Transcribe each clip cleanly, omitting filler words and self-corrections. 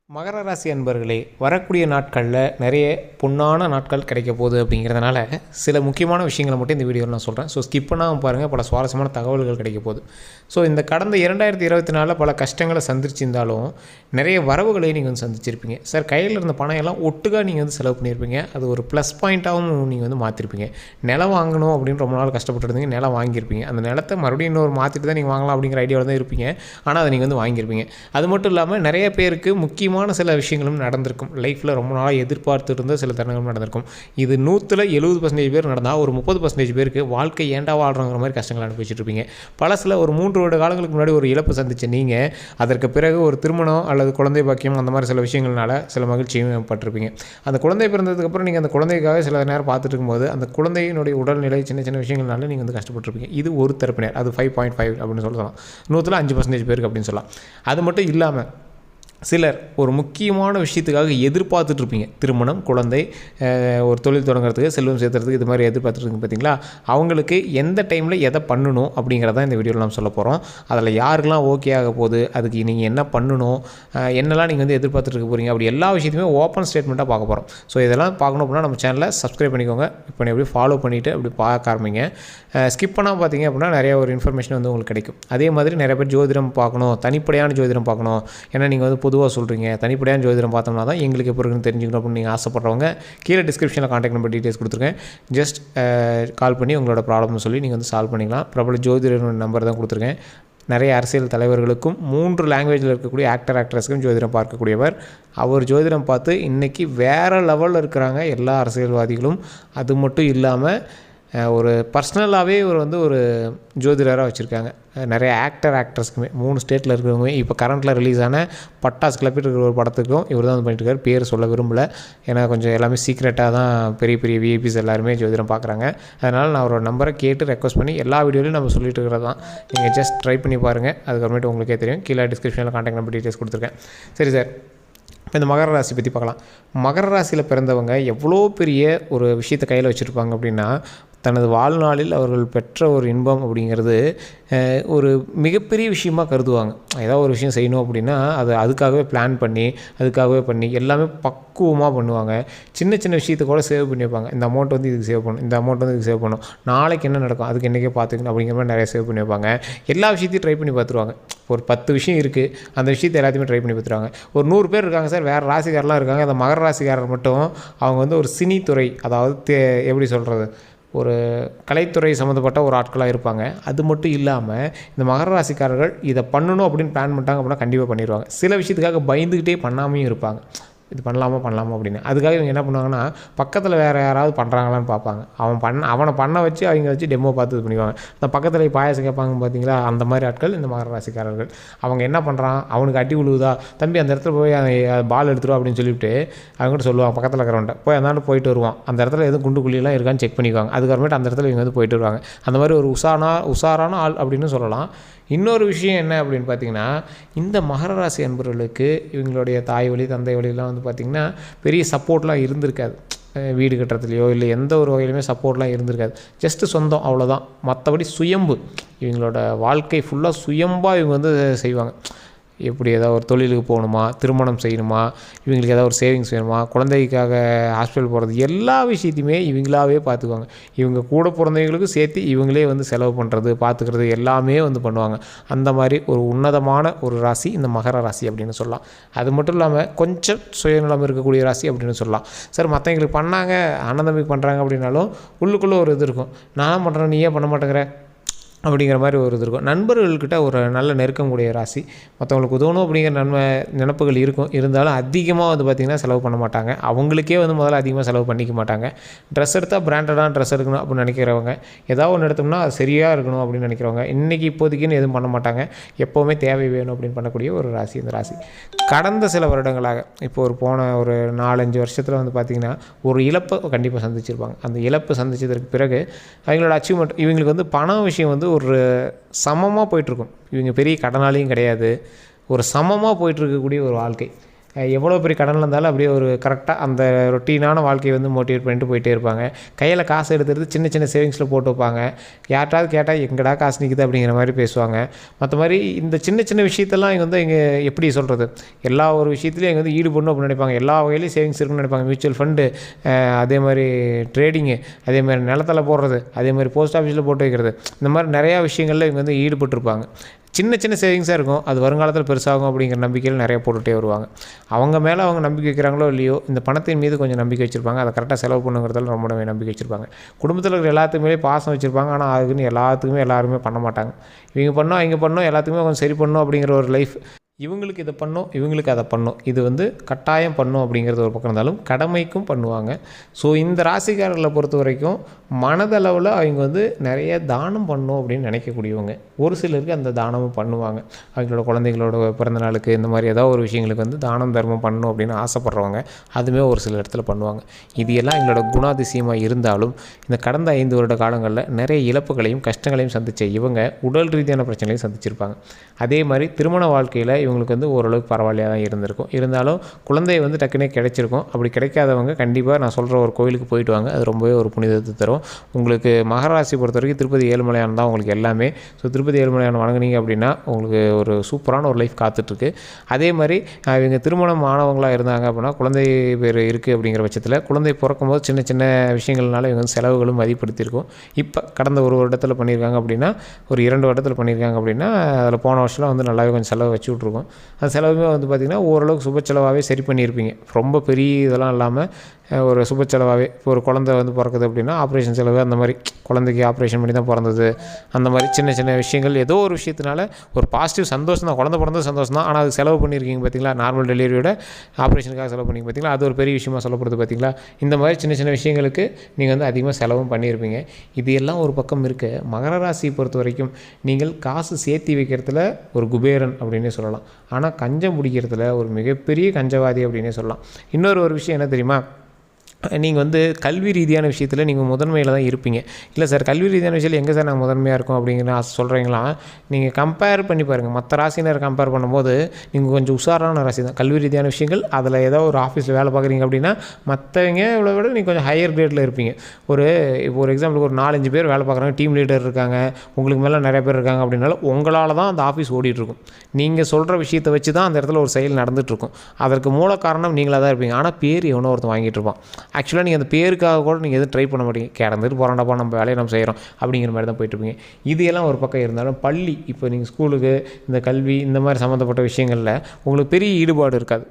மகர ராசி அன்பர்களே, வரக்கூடிய நாட்களில் நிறைய பொன்னான நாட்கள் கிடைக்க போகுது அப்படிங்கிறதுனால சில முக்கியமான விஷயங்களை மட்டும் இந்த வீடியோவில் நான் சொல்கிறேன். ஸோ ஸ்கிப் பண்ணாமல் பாருங்கள், பல சுவாரஸ்யமான தகவல்கள் கிடைக்க போகுது. ஸோ இந்த கடந்த 2024 பல கஷ்டங்களை சந்திச்சிருந்தாலும் நிறைய வரவுகளை நீங்கள் வந்து சந்திச்சிருப்பீங்க. சார், கையில் இருந்த பணம் எல்லாம் ஒட்டுக்காக நீங்கள் வந்து செலவு பண்ணியிருப்பீங்க. அது ஒரு ப்ளஸ் பாயிண்ட்டாகவும் நீங்கள் வந்து மாற்றிருப்பீங்க. நிலம் வாங்கணும் அப்படின்னு ரொம்ப நாள் கஷ்டப்பட்டுருந்தீங்க, நிலம் வாங்கியிருப்பீங்க. அந்த நிலத்தை மறுபடியும் இன்னொரு மாற்றிட்டு தான் நீங்கள் வாங்கலாம் அப்படிங்கிற ஐடியாவில் தான் இருப்பீங்க. ஆனால் அதை நீங்கள் வந்து வாங்கியிருப்பீங்க. அது மட்டும் இல்லாமல் நிறைய பேருக்கு முக்கியமான சில விஷயங்களும் நடந்திருக்கும். லைஃப்பில் ரொம்ப நாளாக எதிர்பார்த்து இருந்த சில தருணங்களும் நடந்திருக்கும். இது 100% பேர் நடந்தால் ஒரு 30% பேருக்கு வாழ்க்கை ஏண்டா வாழ்கிறங்கிற மாதிரி கஷ்டங்கள் அனுபவிச்சுட்டு இருப்பீங்க. பழசில் ஒரு 3 வருட காலங்களுக்கு முன்னாடி ஒரு இழப்பு சந்திச்ச நீங்கள் அதற்கு பிறகு ஒரு திருமணம் அல்லது குழந்தை பாக்கியம் அந்த மாதிரி சில விஷயங்கள்னால சில மகிழ்ச்சியும் பட்டிருப்பீங்க. அந்த குழந்தை பிறந்ததுக்கப்புறம் நீங்கள் அந்த குழந்தைக்காக சில நேரம் பார்த்துட்டு இருக்கும்போது அந்த குழந்தையினுடைய உடல்நிலை சின்ன சின்ன விஷயங்கள்னால நீங்கள் வந்து கஷ்டப்பட்டுருப்பீங்க. இது ஒரு தரப்பினர், அது 5.5 அப்படின்னு சொல்லலாம். 100% பேருக்கு அப்படின்னு சொல்லலாம். அது மட்டும் இல்லாமல் சிலர் ஒரு முக்கியமான விஷயத்துக்காக எதிர்பார்த்துட்ருப்பீங்க. திருமணம், குழந்தை, ஒரு தொழில் தொடங்குறதுக்கு, செல்வம் சேர்த்துறதுக்கு, இது மாதிரி எதிர்பார்த்துருக்கு பார்த்தீங்களா? அவங்களுக்கு எந்த டைமில் எதை பண்ணணும் அப்படிங்கிறதான் இந்த வீடியோவில் நம்ம சொல்ல போகிறோம். அதில் யாருக்கெல்லாம் ஓகே ஆக போகுது, அதுக்கு நீங்கள் என்ன பண்ணணும், என்னெல்லாம் நீங்கள் வந்து எதிர்பார்த்துட்டு போகிறீங்க, அப்படி எல்லா விஷயத்தையுமே ஓப்பன் ஸ்டேட்மெண்ட்டாக பார்க்க போகிறோம். ஸோ இதெல்லாம் பார்க்கணும் அப்படின்னா நம்ம சேனலை சப்ஸ்கிரைப் பண்ணிக்கோங்க. இப்போ எப்படி ஃபாலோ பண்ணிவிட்டு அப்படி பார்க்க ஆரம்பிங்க. ஸ்கிப் பண்ணால் பார்த்தீங்க அப்படின்னா நிறைய ஒரு இன்ஃபர்மேஷன் வந்து உங்களுக்கு கிடைக்கும். அதே மாதிரி நிறைய பேர் ஜோதிடம் பார்க்கணும், தனிப்படையான ஜோதிடம் பார்க்கணும், ஏன்னா நீங்கள் வந்து பொதுவாக சொல்கிறீங்க. தனிப்படையான ஜோதிடம் பார்த்தோம்னா தான் எங்களுக்கு எப்போ இருக்குன்னு தெரிஞ்சுக்கணும் அப்படின்னு நீங்கள் ஆசைப்படுறவங்க கீழே டிஸ்கிரிப்ஷனில் கான்டாக்ட் நம்பர் டீட்டெயில்ஸ் கொடுத்துருக்கேன். ஜஸ்ட் கால் பண்ணி உங்களோட ப்ராப்ளம்னு சொல்லி நீங்கள் வந்து சால்வ் பண்ணிக்கலாம். பிரபல ஜோதிடர் நம்பர் தான் கொடுத்துருக்கேன். நிறைய அரசியல் தலைவர்களுக்கும் 3 லாங்குவேஜில் இருக்கக்கூடிய ஆக்டர்ஸ்க்கும் ஜோதிடம் பார்க்கக்கூடியவர். அவர் ஜோதிடம் பார்த்து இன்றைக்கி வேறு லெவலில் இருக்கிறாங்க எல்லா அரசியல்வாதிகளும். அது மட்டும் இல்லாமல் ஒரு பர்சனலாகவே இவர் வந்து ஒரு ஜோதிடராக வச்சுருக்காங்க. நிறைய ஆக்டர்ஸ்க்குமே 3 ஸ்டேட்டில் இருக்கிறவங்க. இப்போ கரண்ட்டில் ரிலீஸ் ஆன பட்டாஸ் கிளப்பிட்டு இருக்கிற ஒரு படத்துக்கும் இவர் தான் வந்து பண்ணிட்டுருக்காரு. பேர் சொல்ல விரும்பலை, ஏன்னா கொஞ்சம் எல்லாமே சீக்ரெட்டாக தான் பெரிய பெரிய விஐபிஸ் எல்லாருமே ஜோதிடம் பார்க்குறாங்க. அதனால் நான் அவரோட நம்பரை கேட்டு ரெக்வஸ்ட் பண்ணி எல்லா வீடியோலையும் நம்ம சொல்லிட்டு இருக்கிறது தான். நீங்கள் ஜஸ்ட் ட்ரை பண்ணி பாருங்கள், அதுக்கப்புறமேட்டு உங்களுக்கே தெரியும். கீழே டிஸ்கிரிப்ஷனில் கான்டாக்ட் நம்பர் டீட்டெயில்ஸ் கொடுத்துருக்கேன். சரி சார், இப்போ இந்த மகர ராசி பற்றி பார்க்கலாம். மகர ராசியில் பிறந்தவங்க எவ்வளோ பெரிய ஒரு விஷயத்தை கையில் வச்சுருப்பாங்க அப்படின்னா, தனது வாழ்நாளில் அவர்கள் பெற்ற ஒரு இன்பம் அப்படிங்கிறது ஒரு மிகப்பெரிய விஷயமாக கருதுவாங்க. ஏதாவது ஒரு விஷயம் செய்யணும் அப்படின்னா அதுக்காகவே பிளான் பண்ணி எல்லாமே பக்குவமாக பண்ணுவாங்க. சின்ன சின்ன விஷயத்தை கூட சேவ் பண்ணி வைப்பாங்க. இந்த அமௌண்ட் வந்து இதுக்கு சேவ் பண்ணணும், இந்த அமௌண்ட் வந்து இதுக்கு சேவ் பண்ணணும், நாளைக்கு என்ன நடக்கும் அதுக்கு என்றைக்கே பார்த்துக்கணும் அப்படிங்கிற மாதிரி நிறைய சேவ் பண்ணி வைப்பாங்க. எல்லா விஷயத்தையும் ட்ரை பண்ணி பார்த்துருவாங்க. ஒரு 10 விஷயம் இருக்குது, அந்த விஷயத்தை எல்லாத்தையுமே ட்ரை பண்ணி பார்த்துருவாங்க. ஒரு 100 பேர் இருக்காங்க சார், வேறு ராசிக்காரெலாம் இருக்காங்க. அந்த மகர ராசிக்காரர் மட்டும் அவங்க வந்து ஒரு சினித்துறை, அதாவது எப்படி சொல்கிறது, ஒரு கலைத்துறை சம்மந்தப்பட்ட ஒரு ஆட்களாக இருப்பாங்க. அது மட்டும் இல்லாமல் இந்த மகர ராசிக்காரர்கள் இதை பண்ணணும் அப்படின்னு பிளான் பண்ணிட்டாங்க அப்படின்னா கண்டிப்பாக பண்ணிடுவாங்க. சில விஷயத்துக்காக பயந்துக்கிட்டே பண்ணாமையும் இருப்பாங்க. இது பண்ணலாமா அப்படின்னு. அதுக்காக இவங்க என்ன பண்ணுவாங்கன்னா, பக்கத்தில் வேறு யாராவது பண்ணுறாங்களான்னு பார்ப்பாங்க. அவனை பண்ண வச்சு அவங்க வச்சு டெமோ பார்த்து இது பண்ணிக்குவாங்க. இந்த பக்கத்தில் பாயசம் கேட்பாங்க பார்த்தீங்களா, அந்த மாதிரி ஆட்கள் இந்த மகர ராசிக்காரர்கள். அவங்க என்ன பண்ணுறான், அவனுக்கு அடி விழுவுதா, தம்பி அந்த இடத்துல போய் பால் எடுத்துருவா அப்படின்னு சொல்லிவிட்டு அவங்ககிட்ட சொல்லுவாங்க. பக்கத்தில் இருக்கிறவன்ட்ட போய் அந்தாண்டு போயிட்டு வருவான். அந்த இடத்துல எதுவும் குண்டு குழியெல்லாம் இருக்கான்னு செக் பண்ணிக்குவாங்க. அதுக்கப்புறமேட்டு அந்த இடத்துல இவங்க வந்து போயிட்டு வருவாங்க. அந்த மாதிரி ஒரு உஷாரான ஆள் அப்படின்னு சொல்லலாம். இன்னொரு விஷயம் என்ன அப்படின்னு பார்த்திங்கன்னா, இந்த மகர ராசி அன்பர்களுக்கு இவங்களுடைய தாய் வழி தந்தை வழியெல்லாம் வந்து பார்த்திங்கன்னா பெரிய சப்போர்ட்லாம் இருந்திருக்காது. வீடு கட்டுறதுலையோ இல்லை எந்த ஒரு வகையிலுமே சப்போர்ட்லாம் இருந்திருக்காது. ஜஸ்ட்டு சொந்தம், அவ்வளோதான். மற்றபடி சுயம்பு, இவங்களோட வாழ்க்கை ஃபுல்லாக சுயம்பாக இவங்க வந்து செய்வாங்க. எப்படி ஏதாவது ஒரு தொழிலுக்கு போகணுமா, திருமணம் செய்யணுமா, இவங்களுக்கு ஏதாவது ஒரு சேவிங்ஸ் வேணுமா, குழந்தைக்காக ஹாஸ்பிட்டல் போகிறது, எல்லா விஷயத்தையுமே இவங்களாவே பார்த்துக்குவாங்க. இவங்க கூட பிறந்தவங்களுக்கும் சேர்த்து இவங்களே வந்து செலவு பண்ணுறது, பார்த்துக்கிறது எல்லாமே வந்து பண்ணுவாங்க. அந்த மாதிரி ஒரு உன்னதமான ஒரு ராசி இந்த மகர ராசி அப்படின்னு சொல்லலாம். அது மட்டும் இல்லாமல் கொஞ்சம் சுயநலம் இருக்கக்கூடிய ராசி அப்படின்னு சொல்லலாம். சார், மற்றவங்களுக்கு பண்ணாங்க, அண்ணன் தம்பிக்கு பண்ணுறாங்க அப்படின்னாலும் உள்ளுக்குள்ளே ஒரு இது இருக்கும். நான் பண்ணுறேன், நீ ஏன் பண்ண மாட்டேங்கிற அப்படிங்கிற மாதிரி ஒரு இது இருக்கும். நண்பர்கள்கிட்ட ஒரு நல்ல நெருக்கம் கூடிய ராசி. மற்றவங்களுக்கு உதவணும் அப்படிங்கிற நினப்புகள் இருக்கும். இருந்தாலும் அதிகமாக வந்து பார்த்திங்கன்னா செலவு பண்ண மாட்டாங்க. அவங்களுக்கே வந்து முதல்ல அதிகமாக செலவு பண்ணிக்க மாட்டாங்க. ட்ரெஸ் எடுத்தால் பிராண்டடான ட்ரெஸ் எடுக்கணும் அப்படின்னு நினைக்கிறவங்க, ஏதாவது ஒன்று எடுத்தோம்னா அது சரியாக இருக்கணும் அப்படின்னு நினைக்கிறவங்க, இன்றைக்கி இப்போதைக்குன்னு எதுவும் பண்ண மாட்டாங்க. எப்போவுமே தேவை வேணும் அப்படின்னு பண்ணக்கூடிய ஒரு ராசி இந்த ராசி. கடந்த சில வருடங்களாக, இப்போ போன ஒரு 4-5 வருஷத்தில் வந்து பார்த்திங்கன்னா ஒரு இழப்பை கண்டிப்பாக சந்திச்சிருப்பாங்க. அந்த இழப்பு சந்தித்ததற்கு பிறகு அவங்களோட அச்சீவ்மெண்ட், இவங்களுக்கு வந்து பணம் விஷயம் வந்து ஒரு சமமாக போயிட்டுருக்கும். இவங்க பெரிய கடனாளியும் கிடையாது, ஒரு சமமாக போயிட்டுருக்கக்கூடிய ஒரு வாழ்க்கை. எவ்வளோ பெரிய கடனில் இருந்தாலும் அப்படியே ஒரு கரெக்டாக அந்த ரொட்டீனான வாழ்க்கையை வந்து மோட்டிவேட் பண்ணிட்டு போயிட்டே இருப்பாங்க. கையில் காசு எடுத்துறது சின்ன சின்ன சேவிங்ஸில் போட்டு வைப்பாங்க. யார்ட்டாவது கேட்டால் எங்கடா காசு நிற்குது அப்படிங்கிற மாதிரி பேசுவாங்க. மற்ற மாதிரி இந்த சின்ன சின்ன விஷயத்தெல்லாம் இங்கே வந்து இங்கே எப்படி சொல்கிறது, எல்லா ஒரு விஷயத்துலையும் இங்கே வந்து ஈடுபடணும் அப்படின்னு நினைப்பாங்க. எல்லா வகையிலையும் சேவிங்ஸ் இருக்குன்னு நினைப்பாங்க. மியூச்சுவல் ஃபண்டு, அதே மாதிரி ட்ரேடிங்கு, அதே மாதிரி நிலத்தில் போடுறது, அதே மாதிரி போஸ்ட் ஆஃபீஸில் போட்டு வைக்கிறது, இந்த மாதிரி நிறையா விஷயங்களில் இவங்க வந்து ஈடுபட்டிருப்பாங்க. சின்ன சின்ன சேவிங்ஸாக இருக்கும், அது வருங்காலத்தில் பெருசாகும் அப்படிங்கிற நம்பிக்கையில் நிறைய போட்டுகிட்டே வருவாங்க. அவங்க மேலே அவங்க நம்பிக்கை வைக்கிறாங்களோ இல்லையோ, இந்த பணத்தின் மீது கொஞ்சம் நம்பிக்கை வச்சுருப்பாங்க. அதை கரெக்டாக செலவு பண்ணுங்கிறதால ரொம்ப நம்பிக்கை வச்சுருப்பாங்க. குடும்பத்தில் இருக்கிற எல்லாத்துக்குமே பாசம் வச்சுருப்பாங்க. ஆனால் அதுக்குன்னு எல்லாத்துக்குமே எல்லாருமே பண்ண மாட்டாங்க. இவங்க பண்ணோம் இங்கே பண்ணோம் எல்லாத்துக்குமே கொஞ்சம் சரி பண்ணணும் அப்படிங்கிற ஒரு லைஃப். இவங்களுக்கு இதை பண்ணோம், இவங்களுக்கு அதை பண்ணோம், இது வந்து கட்டாயம் பண்ணோம் அப்படிங்கிறது ஒரு பக்கம் இருந்தாலும் கடமைக்கும் பண்ணுவாங்க. ஸோ இந்த ராசிக்காரர்களை பொறுத்த வரைக்கும் மனதளவில் அவங்க வந்து நிறைய தானம் பண்ணணும் அப்படின்னு நினைக்கக்கூடியவங்க. ஒரு சிலருக்கு அந்த தானமும் பண்ணுவாங்க. அவங்களோட குழந்தைங்களோட பிறந்த நாளுக்கு இந்த மாதிரி ஏதாவது ஒரு விஷயங்களுக்கு வந்து தானம் தர்மம் பண்ணணும் அப்படின்னு ஆசைப்பட்றவங்க அதுவுமே ஒரு சில இடத்துல பண்ணுவாங்க. இது எல்லாம் எங்களோட குணாதிசயமாக இருந்தாலும் இந்த கடந்த 5 வருட காலங்களில் நிறைய இழப்புகளையும் கஷ்டங்களையும் சந்தித்த இவங்க உடல் ரீதியான பிரச்சனைகளையும் சந்திச்சிருப்பாங்க. அதே மாதிரி திருமண வாழ்க்கையில் இவங்களுக்கு வந்து ஓரளவுக்கு பரவாயில்லையாக தான் இருந்திருக்கும். இருந்தாலும் குழந்தை வந்து டக்குனே கிடைச்சிருக்கும். அப்படி கிடைக்காதவங்க கண்டிப்பாக நான் சொல்கிற ஒரு கோயிலுக்கு போயிட்டு வாங்க. அது ரொம்பவே ஒரு புனிதத்தை தரும். உங்களுக்கு மகர ராசி பொறுத்த வரைக்கும் திருப்பதி ஏழுமலையான் தான் உங்களுக்கு எல்லாமே. ஸோ திருப்பதி ஏழுமலையான் வணங்குனீங்க அப்படின்னா உங்களுக்கு ஒரு சூப்பரான ஒரு லைஃப் காத்துட்ருக்கு. அதே மாதிரி இவங்க திருமணம் ஆனவங்களாக இருந்தாங்க அப்படின்னா குழந்தை பேர் இருக்குது அப்படிங்கிற பட்சத்தில் குழந்தை பிறக்கும்போது சின்ன சின்ன விஷயங்கள்னால இவங்க வந்து செலவுகளும் மதிப்படுத்தியிருக்கும். இப்போ கடந்த ஒரு வருடத்தில் பண்ணியிருக்காங்க அப்படின்னா, ஒரு 2 வருடத்தில் பண்ணியிருக்காங்க அப்படின்னா, அதில் போன வருஷம்லாம் வந்து நல்லாவே கொஞ்சம் செலவு வச்சு விட்ருக்கும். அந்த செலவுமே வந்து பார்த்திங்கன்னா ஓரளவுக்கு சுப செலவாகவே சரி பண்ணியிருப்பீங்க. ரொம்ப பெரிய இதெல்லாம் இல்லாமல் ஒரு சுப செலவாகவே. இப்போ ஒரு குழந்தை வந்து பிறக்குது அப்படின்னா ஆப்ரேஷன் செலவு, அந்த மாதிரி குழந்தைக்கு ஆப்ரேஷன் பண்ணி தான் பிறந்தது, அந்த மாதிரி சின்ன சின்ன விஷயங்கள் ஏதோ ஒரு விஷயத்தினால ஒரு பாசிட்டிவ் சந்தோஷம் தான். குழந்தை பிறந்தது சந்தோஷம் தான். ஆனால் அது செலவு பண்ணியிருக்கீங்க பார்த்தீங்களா, நார்மல் டெலிவரியோட ஆப்ரேஷனுக்காக செலவு பண்ணிங்க பார்த்தீங்களா, அது ஒரு பெரிய விஷயமா சொல்லப்படுது பார்த்தீங்களா. இந்த மாதிரி சின்ன சின்ன விஷயங்களுக்கு நீங்கள் வந்து அதிகமாக செலவும் பண்ணியிருப்பீங்க. இது எல்லாம் ஒரு பக்கம் இருக்க, மகர ராசியை பொறுத்த வரைக்கும் நீங்கள் காசு சேர்த்தி வைக்கிறதுல ஒரு குபேரன் அப்படின்னே சொல்லலாம். ஆனால் கஞ்சம் பிடிக்கிறதுல ஒரு மிகப்பெரிய கஞ்சவாதி அப்படின்னே சொல்லலாம். இன்னொரு விஷயம் என்ன தெரியுமா, நீங்கள் வந்து கல்வி ரீதியான விஷயத்தில் நீங்கள் முதன்மையில் தான் இருப்பீங்க. இல்லை சார் கல்வி ரீதியான விஷயத்தில் எங்கே சார் நாங்கள் முதன்மையாக இருக்கோம் அப்படிங்கிற சொல்கிறீங்களா, நீங்கள் கம்பேர் பண்ணி பாருங்கள். மற்ற ராசினர் கம்பேர் பண்ணும்போது நீங்கள் கொஞ்சம் உஷாரான ராசி தான். கல்வி ரீதியான விஷயங்கள் அதில் ஏதோ ஒரு ஆஃபீஸில் வேலை பார்க்குறீங்க அப்படின்னா மற்றவங்க இவ்வளோ விட நீங்கள் கொஞ்சம் ஹையர் கிரேடில் இருப்பீங்க. இப்போ ஒரு எக்ஸாம்பிளுக்கு ஒரு 4-5 பேர் வேலை பார்க்குறாங்க, டீம் லீடர் இருக்காங்க, உங்களுக்கு மேலே நிறைய பேர் இருக்காங்க அப்படின்னாலும் உங்களால் தான் அந்த ஆஃபீஸ் ஓடிட்டுருக்கும். நீங்கள் சொல்கிற விஷயத்தை வச்சு தான் அந்த இடத்துல ஒரு செயல் நடந்துகிட்ருக்கும். அதற்கு மூல காரணம் நீங்களாக தான் இருப்பீங்க. ஆனால் பேர் எவனோ ஒருத்தன் வாங்கிட்டு இருப்பான். ஆக்சுவலாக நீங்கள் அந்த பேருக்காக கூட நீங்கள் எதுவும் ட்ரை பண்ண மாட்டீங்க. கிடந்துட்டு போகிறாண்டாப்பா நம்ம வேலையை நம்ம செய்கிறோம் அப்படிங்கிற மாதிரி தான் போயிட்டுருப்பீங்க. இது எல்லாம் ஒரு பக்கம் இருந்தாலும் பள்ளி, இப்போ நீங்கள் ஸ்கூலுக்கு இந்த கல்வி இந்த மாதிரி சம்மந்தப்பட்ட விஷயங்களில் உங்களுக்கு பெரிய ஈடுபாடு இருக்காது.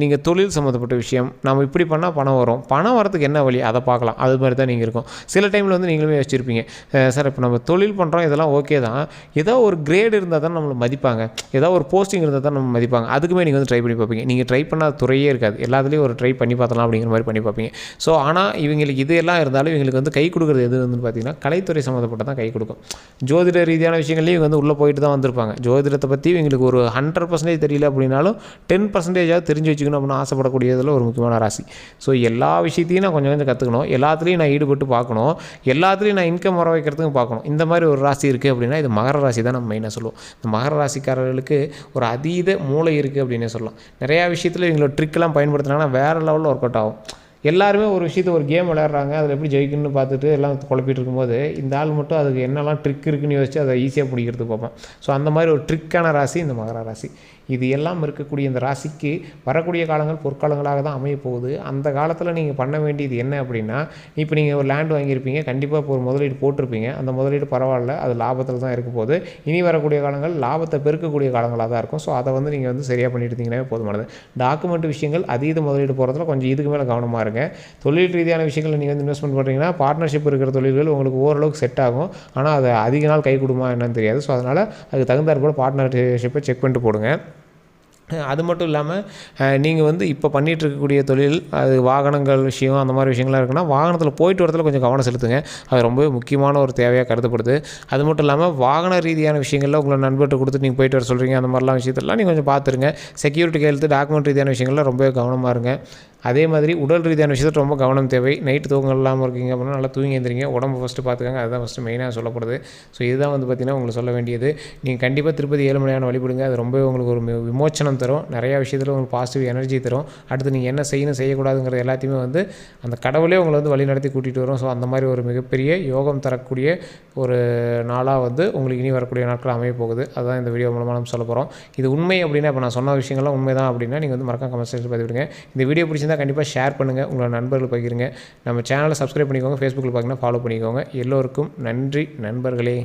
நீங்கள் தொழில் சம்மந்தப்பட்ட விஷயம், நம்ம இப்படி பண்ணால் பணம் வரும், பணம் வரத்துக்கு என்ன வழி அதை பார்க்கலாம், அது மாதிரி தான் நீங்கள் இருக்கும். சில டைமில் வந்து நீங்களுமே வச்சுருப்பீங்க, சார் இப்போ நம்ம தொழில் பண்ணுறோம் இதெல்லாம் ஓகே தான், ஏதோ ஒரு கிரேடு இருந்தால் தான் நம்மளை மதிப்பாங்க, ஏதோ ஒரு போஸ்டிங் இருந்தால் தான் நம்ம மதிப்பாங்க, அதுக்குமே நீங்கள் வந்து ட்ரை பண்ணி பார்ப்பீங்க. நீங்கள் ட்ரை பண்ணாத துறையே இருக்காது, எல்லாத்துலேயும் ஒரு ட்ரை பண்ணி பார்த்தலாம் அப்படிங்கிற மாதிரி பண்ணி பார்ப்பீங்க. ஸோ ஆனால் இவங்களுக்கு இது எல்லாம் இருந்தாலும் இவங்களுக்கு வந்து கை கொடுக்குறது எது வந்து பார்த்திங்கன்னா கலைத்துறை சம்மந்தப்பட்ட தான் கை கொடுக்கும். ஜோதிட ரீதியான விஷயங்கள்லேயும் இவங்க வந்து உள்ளே போயிட்டு தான் வந்திருப்பாங்க. ஜோதிடத்தை பற்றி இவங்களுக்கு ஒரு 100% தெரியல அப்படின்னாலும் 10% தெரிஞ்சு வச்சுக்கணும் அப்படின்னு ஆசைப்படக்கூடியதில் ஒரு முக்கியமான ராசி. ஸோ எல்லா விஷயத்தையும் நான் கொஞ்சம் கற்றுக்கணும், எல்லாத்துலேயும் நான் ஈடுபட்டு பார்க்கணும், எல்லாத்துலேயும் நான் இன்கம் வர வைக்கிறதுக்கும் பார்க்கணும். இந்த மாதிரி ஒரு ராசி இருக்குது அப்படின்னா இது மகர ராசி தான் நம்ம மெயினாக சொல்லுவோம். இந்த மகர ராசிக்காரர்களுக்கு ஒரு அதீத மூளை இருக்குது அப்படின்னே சொல்லலாம். நிறையா விஷயத்தில் இவங்களோட ட்ரிக்கெலாம் பயன்படுத்தினாங்கன்னா வேறு லெவலில் ஒர்க் அவுட் ஆகும். எல்லாருமே ஒரு விஷயத்தை ஒரு கேம் விளையாடுறாங்க, அதில் எப்படி ஜெயிக்கணும்னு பார்த்துட்டு எல்லாம் குழப்பிட்டு இருக்கும்போது இந்த ஆள் மட்டும் அதுக்கு என்னெல்லாம் ட்ரிக் இருக்குன்னு யோசிச்சு அதை ஈஸியாக பிடிக்கிறதுக்கு பார்ப்போம். ஸோ அந்த மாதிரி ஒரு ட்ரிக்கான ராசி இந்த மகர ராசி. இது எல்லாம் இருக்கக்கூடிய இந்த ராசிக்கு வரக்கூடிய காலங்கள் பொற்காலங்களாக தான் அமைய போகுது. அந்த காலத்தில் நீங்கள் பண்ண வேண்டியது என்ன அப்படின்னா, இப்போ நீங்கள் ஒரு லேண்ட் வாங்கியிருப்பீங்க, கண்டிப்பாக இப்போ ஒரு முதலீடு போட்டிருப்பீங்க, அந்த முதலீடு பரவாயில்ல, அது லாபத்தில் தான் இருக்க போகுது. இனி வரக்கூடிய காலங்கள் லாபத்தை பெருக்கக்கூடிய காலங்களாக தான் இருக்கும். ஸோ அதை வந்து நீங்கள் வந்து சரியாக பண்ணிட்டு இருந்தீங்கன்னா போதுமானது. டாக்குமெண்ட் விஷயங்கள் அதீத முதலீடு போகிறதுல கொஞ்சம் இதுக்கு மேலே கவனமாக இருங்க. தொழில் ரீதியான விஷயங்கள் நீங்கள் வந்து இன்வெஸ்ட்மெண்ட் பண்ணுறீங்கன்னா பார்ட்னர்ஷிப் இருக்கிற தொழில்கள் உங்களுக்கு ஓரளவுக்கு செட் ஆகும். ஆனால் அது அதிக நாள் கை கொடுமா என்னன்னு தெரியாது. ஸோ அதனால் அதுக்கு தகுந்தாற் போல் பார்ட்னர்ஷிப்பை செக் பண்ணிட்டு போடுங்க. அது மட்டும் இல்லாமல் நீங்கள் வந்து இப்போ பண்ணிகிட்டு இருக்கக்கூடிய தொழில் அது வாகனங்கள் விஷயம் அந்த மாதிரி விஷயங்கள்லாம் இருக்குன்னா வாகனத்தில் போயிட்டு வரத்தில் கொஞ்சம் கவனம் செலுத்துங்க. அது ரொம்பவே முக்கியமான ஒரு தேவையாக கருதப்படுது. அது மட்டும் இல்லாமல் வாகன ரீதியான விஷயங்களில் உங்களை நண்பர்கிட்ட கொடுத்து நீங்கள் போயிட்டு வர சொல்கிறீங்க, அந்த மாதிரிலாம் விஷயத்தெல்லாம் நீங்கள் கொஞ்சம் பார்த்துருங்க. செக்யூரிட்டி கையெழுத்து டாக்குமெண்ட் ரீதியான விஷயங்களில் ரொம்பவே கவனமாக இருங்க. அதே மாதிரி உடல் ரீதியான விஷயத்தில் ரொம்ப கவனம் தேவை. நைட்டு தூக்கம் இல்லாமல் இருக்கீங்க அப்படின்னா நல்லா தூங்கி எழுந்திரிங்க. உடம்பு ஃபஸ்ட்டு பார்த்துக்கங்க. அதுதான் ஃபஸ்ட்டு மெயினாக சொல்லப்படுது. ஸோ இதுதான் வந்து பார்த்திங்கன்னா உங்களுக்கு சொல்ல வேண்டியது. நீங்கள் கண்டிப்பாக திருப்பதி ஏழுமலையானை வழிபடுங்க. அது ரொம்பவே உங்களுக்கு ஒரு விமோச்சனம் தரும். நிறையா விஷயத்தில் உங்களுக்கு பாசிட்டிவ் எனர்ஜி தரும். அடுத்து நீங்கள் என்ன செய்யணும் செய்யக்கூடாதுங்கிறது எல்லாத்தையுமே வந்து அந்த கடவுளே உங்களை வந்து வழி நடத்தி கூட்டிகிட்டு வரும். ஸோ அந்த மாதிரி ஒரு மிகப்பெரிய யோகம் தரக்கூடிய ஒரு நாளாக வந்து உங்களுக்கு இனி வரக்கூடிய நாட்கள் அமைய போகுது. அதுதான் இந்த வீடியோ மூலமாக நம்ம சொல்ல போகிறோம். இது உண்மை அப்படின்னா இப்போ நான் சொன்ன விஷயங்கள்லாம் உண்மை தான் அப்படின்னா நீங்கள் வந்து மறக்காம கமெண்ட் செக்ஷனில் பதிவிடுங்க. இந்த வீடியோ பிடிச்சிருந்தா கண்டிப்பாக ஷேர் பண்ணுங்கள். உங்களோட நண்பர்கள் பகிருங்க. நம்ம சேனலை சப்ஸ்கிரைப் பண்ணிக்கோங்க. ஃபேஸ்புக்கில் பார்த்தீங்கன்னா ஃபாலோ பண்ணிக்கோங்க. எல்லோருக்கும் நன்றி நண்பர்களே.